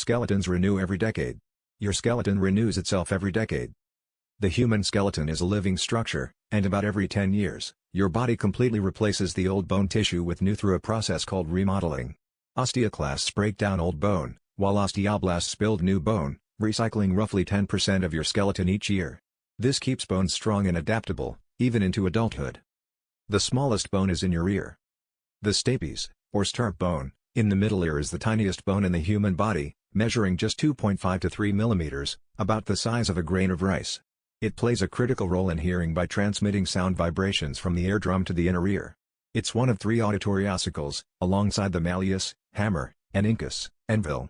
Skeletons renew every decade. Your skeleton renews itself every decade. The human skeleton is a living structure, and about every 10 years, your body completely replaces the old bone tissue with new through a process called remodeling. Osteoclasts break down old bone, while osteoblasts build new bone, recycling roughly 10% of your skeleton each year. This keeps bones strong and adaptable, even into adulthood. The smallest bone is in your ear. The stapes, or stirrup bone, in the middle ear is the tiniest bone in the human body, measuring just 2.5 to 3 millimeters, about the size of a grain of rice. It plays a critical role in hearing by transmitting sound vibrations from the eardrum to the inner ear. It's one of 3 auditory ossicles, alongside the malleus, hammer, and incus, anvil.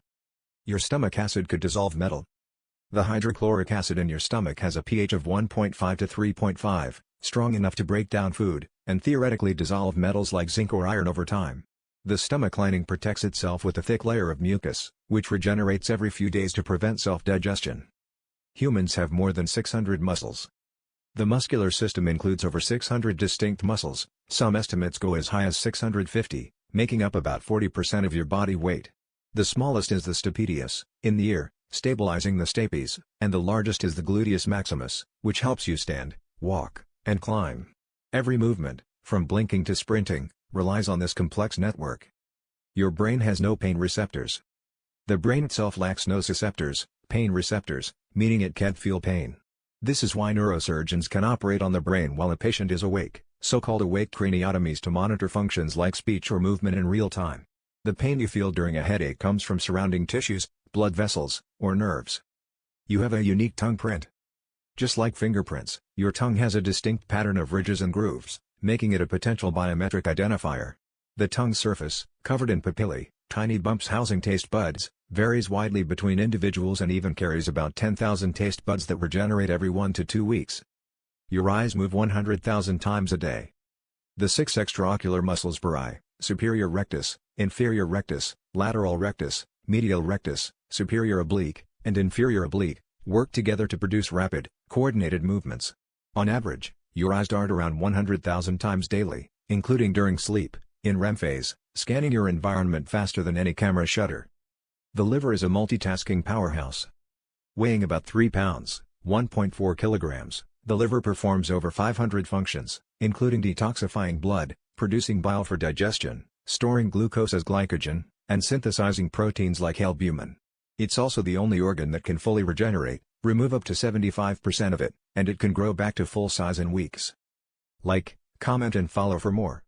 Your stomach acid could dissolve metal. The hydrochloric acid in your stomach has a pH of 1.5 to 3.5, strong enough to break down food, and theoretically dissolve metals like zinc or iron over time. The stomach lining protects itself with a thick layer of mucus, which regenerates every few days to prevent self-digestion. Humans have more than 600 muscles. The muscular system includes over 600 distinct muscles, some estimates go as high as 650, making up about 40% of your body weight. The smallest is the stapedius, in the ear, stabilizing the stapes, and the largest is the gluteus maximus, which helps you stand, walk, and climb. Every movement, from blinking to sprinting, relies on this complex network. Your brain has no pain receptors. The brain itself lacks nociceptors, pain receptors, meaning it can't feel pain. This is why neurosurgeons can operate on the brain while a patient is awake, so-called awake craniotomies to monitor functions like speech or movement in real time. The pain you feel during a headache comes from surrounding tissues, blood vessels, or nerves. You have a unique tongue print. Just like fingerprints, your tongue has a distinct pattern of ridges and grooves, making it a potential biometric identifier. The tongue surface, covered in papillae, tiny bumps housing taste buds, varies widely between individuals and even carries about 10,000 taste buds that regenerate every 1 to 2 weeks. Your eyes move 100,000 times a day. The 6 extraocular muscles per eye, superior rectus, inferior rectus, lateral rectus, medial rectus, superior oblique, and inferior oblique, work together to produce rapid, coordinated movements. On average, your eyes dart around 100,000 times daily, including during sleep, in REM phase, scanning your environment faster than any camera shutter. The liver is a multitasking powerhouse. Weighing about 3 pounds, 1.4 kilograms, the liver performs over 500 functions, including detoxifying blood, producing bile for digestion, storing glucose as glycogen, and synthesizing proteins like albumin. It's also the only organ that can fully regenerate, remove up to 75% of it, and it can grow back to full size in weeks. Like, comment and follow for more.